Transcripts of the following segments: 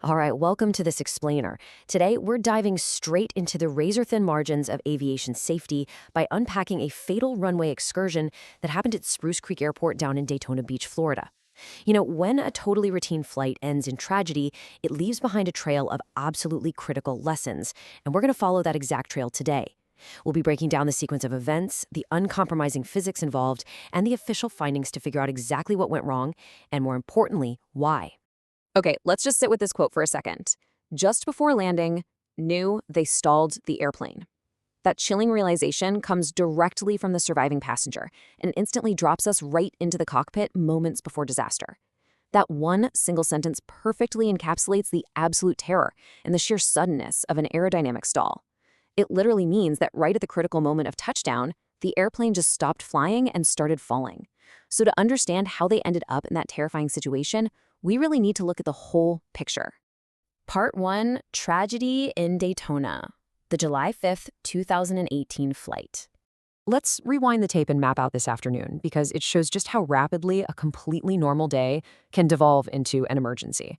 All right, welcome to this explainer. Today, we're diving straight into the razor-thin margins of aviation safety by unpacking a fatal runway excursion that happened at Spruce Creek Airport down in Daytona Beach, Florida. When a totally routine flight ends in tragedy, it leaves behind a trail of absolutely critical lessons, and we're going to follow that exact trail today. We'll be breaking down the sequence of events, the uncompromising physics involved, and the official findings to figure out exactly what went wrong, and more importantly, why. Okay, let's just sit with this quote for a second. Just before landing, knew they stalled the airplane. That chilling realization comes directly from the surviving passenger and instantly drops us right into the cockpit moments before disaster. That one single sentence perfectly encapsulates the absolute terror and the sheer suddenness of an aerodynamic stall. It literally means that right at the critical moment of touchdown, the airplane just stopped flying and started falling. So to understand how they ended up in that terrifying situation, we really need to look at the whole picture. Part 1, Tragedy in Daytona, the July 5th, 2018 flight. Let's rewind the tape and map out this afternoon because it shows just how rapidly a completely normal day can devolve into an emergency.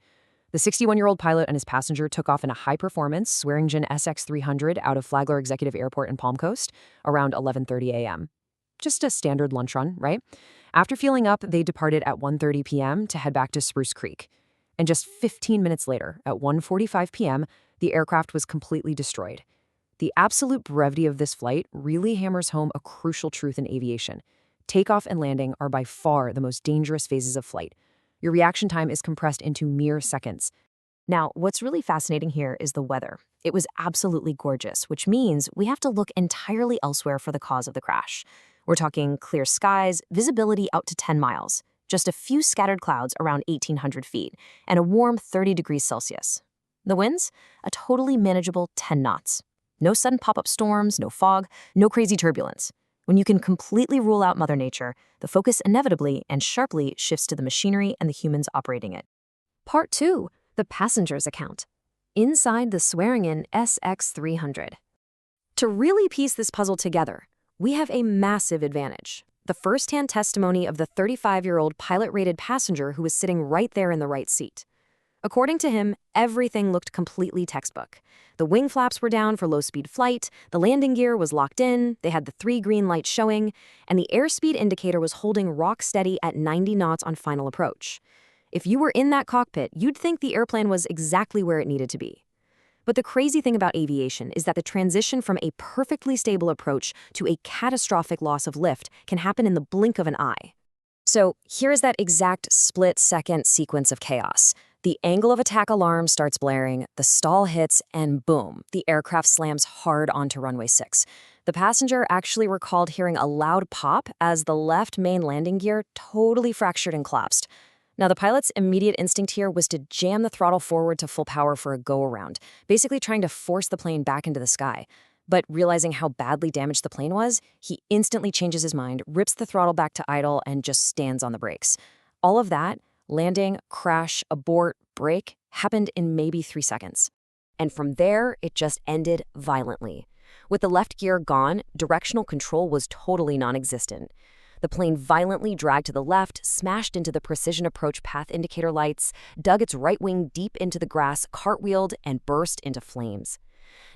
The 61-year-old pilot and his passenger took off in a high-performance Swearingen SX-300 out of Flagler Executive Airport in Palm Coast around 11:30 a.m. Just a standard lunch run, right? After fueling up, they departed at 1:30 p.m. to head back to Spruce Creek. And just 15 minutes later, at 1:45 p.m., the aircraft was completely destroyed. The absolute brevity of this flight really hammers home a crucial truth in aviation. Takeoff and landing are by far the most dangerous phases of flight. Your reaction time is compressed into mere seconds. Now, what's really fascinating here is the weather. It was absolutely gorgeous, which means we have to look entirely elsewhere for the cause of the crash. We're talking clear skies, visibility out to 10 miles, just a few scattered clouds around 1,800 feet, and a warm 30 degrees Celsius. The winds? A totally manageable 10 knots. No sudden pop-up storms, no fog, no crazy turbulence. When you can completely rule out Mother Nature, the focus inevitably and sharply shifts to the machinery and the humans operating it. Part 2, the passenger's account. Inside the Swearingen SX-300. To really piece this puzzle together, we have a massive advantage. The first-hand testimony of the 35-year-old pilot-rated passenger who was sitting right there in the right seat. According to him, everything looked completely textbook. The wing flaps were down for low-speed flight, the landing gear was locked in, they had the 3 green lights showing, and the airspeed indicator was holding rock steady at 90 knots on final approach. If you were in that cockpit, you'd think the airplane was exactly where it needed to be. But the crazy thing about aviation is that the transition from a perfectly stable approach to a catastrophic loss of lift can happen in the blink of an eye. So here is that exact split-second sequence of chaos. The angle of attack alarm starts blaring, the stall hits, and boom, the aircraft slams hard onto runway 6. The passenger actually recalled hearing a loud pop as the left main landing gear totally fractured and collapsed. Now, the pilot's immediate instinct here was to jam the throttle forward to full power for a go-around, basically trying to force the plane back into the sky. But realizing how badly damaged the plane was, he instantly changes his mind, rips the throttle back to idle, and just stands on the brakes. All of that, landing, crash, abort, brake, happened in maybe 3 seconds. And from there, it just ended violently. With the left gear gone, directional control was totally non-existent. The plane violently dragged to the left, smashed into the precision approach path indicator lights, dug its right wing deep into the grass, cartwheeled, and burst into flames.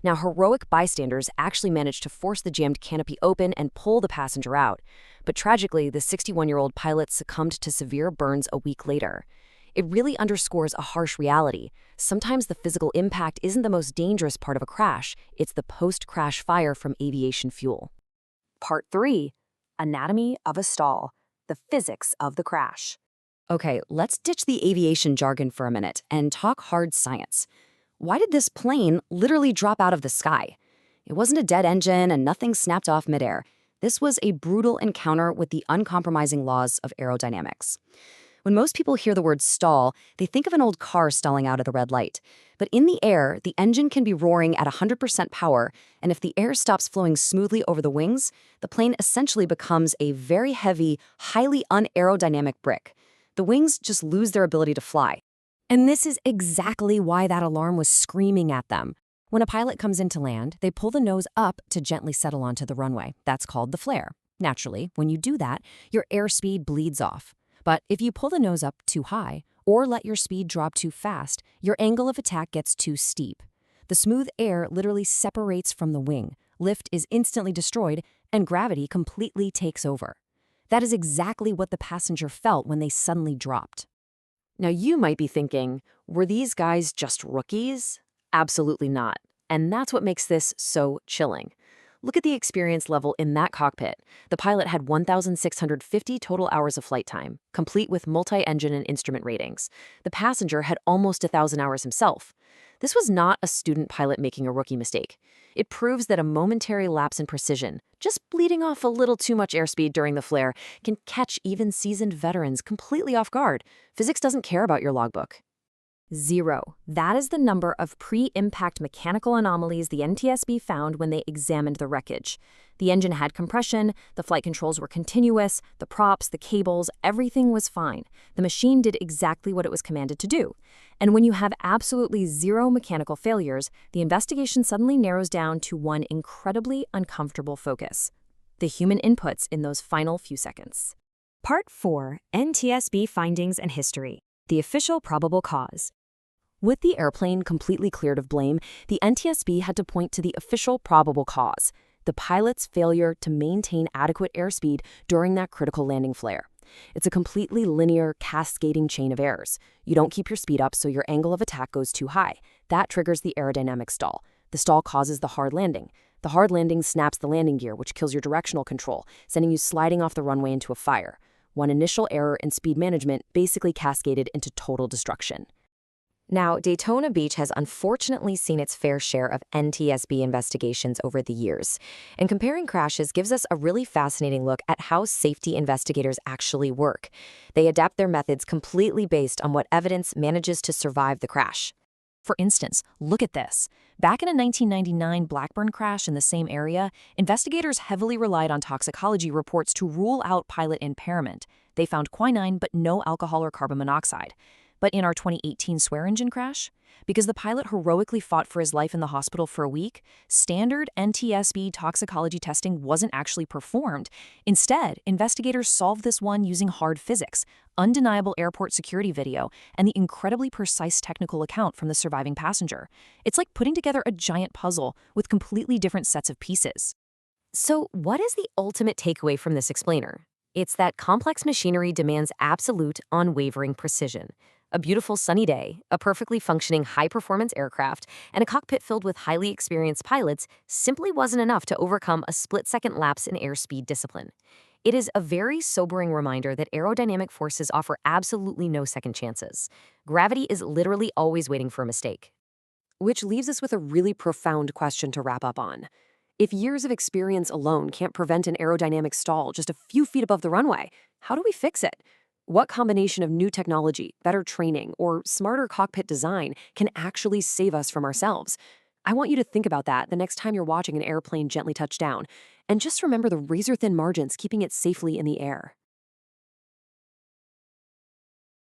Now, heroic bystanders actually managed to force the jammed canopy open and pull the passenger out. But tragically, the 61-year-old pilot succumbed to severe burns a week later. It really underscores a harsh reality. Sometimes the physical impact isn't the most dangerous part of a crash, it's the post-crash fire from aviation fuel. Part 3. Anatomy of a stall, the physics of the crash. Okay, let's ditch the aviation jargon for a minute and talk hard science. Why did this plane literally drop out of the sky? It wasn't a dead engine and nothing snapped off midair. This was a brutal encounter with the uncompromising laws of aerodynamics. When most people hear the word stall, they think of an old car stalling out at a red light. But in the air, the engine can be roaring at 100% power, and if the air stops flowing smoothly over the wings, the plane essentially becomes a very heavy, highly unaerodynamic brick. The wings just lose their ability to fly. And this is exactly why that alarm was screaming at them. When a pilot comes in to land, they pull the nose up to gently settle onto the runway. That's called the flare. Naturally, when you do that, your airspeed bleeds off. But if you pull the nose up too high, or let your speed drop too fast, your angle of attack gets too steep. The smooth air literally separates from the wing, lift is instantly destroyed, and gravity completely takes over. That is exactly what the passenger felt when they suddenly dropped. Now you might be thinking, were these guys just rookies? Absolutely not. And that's what makes this so chilling. Look at the experience level in that cockpit. The pilot had 1,650 total hours of flight time, complete with multi-engine and instrument ratings. The passenger had almost 1,000 hours himself. This was not a student pilot making a rookie mistake. It proves that a momentary lapse in precision, just bleeding off a little too much airspeed during the flare, can catch even seasoned veterans completely off guard. Physics doesn't care about your logbook. 0. That is the number of pre-impact mechanical anomalies the NTSB found when they examined the wreckage. The engine had compression, the flight controls were continuous, the props, the cables, everything was fine. The machine did exactly what it was commanded to do. And when you have absolutely 0 mechanical failures, the investigation suddenly narrows down to one incredibly uncomfortable focus: the human inputs in those final few seconds. Part 4. NTSB Findings and History. The Official Probable Cause. With the airplane completely cleared of blame, the NTSB had to point to the official probable cause: the pilot's failure to maintain adequate airspeed during that critical landing flare. It's a completely linear, cascading chain of errors. You don't keep your speed up, so your angle of attack goes too high. That triggers the aerodynamic stall. The stall causes the hard landing. The hard landing snaps the landing gear, which kills your directional control, sending you sliding off the runway into a fire. One initial error in speed management basically cascaded into total destruction. Now, Daytona Beach has unfortunately seen its fair share of NTSB investigations over the years, and comparing crashes gives us a really fascinating look at how safety investigators actually work. They adapt their methods completely based on what evidence manages to survive the crash. For instance, look at this. Back in a 1999 Blackburn crash in the same area, investigators heavily relied on toxicology reports to rule out pilot impairment. They found quinine but no alcohol or carbon monoxide. But in our 2018 Swearingen crash, because the pilot heroically fought for his life in the hospital for a week, standard NTSB toxicology testing wasn't actually performed. Instead, investigators solved this one using hard physics, undeniable airport security video, and the incredibly precise technical account from the surviving passenger. It's like putting together a giant puzzle with completely different sets of pieces. So, what is the ultimate takeaway from this explainer? It's that complex machinery demands absolute, unwavering precision. A beautiful sunny day, a perfectly functioning high-performance aircraft, and a cockpit filled with highly experienced pilots simply wasn't enough to overcome a split-second lapse in airspeed discipline. It is a very sobering reminder that aerodynamic forces offer absolutely no second chances. Gravity is literally always waiting for a mistake. Which leaves us with a really profound question to wrap up on. If years of experience alone can't prevent an aerodynamic stall just a few feet above the runway, how do we fix it? What combination of new technology, better training, or smarter cockpit design can actually save us from ourselves? I want you to think about that the next time you're watching an airplane gently touch down, and just remember the razor-thin margins keeping it safely in the air.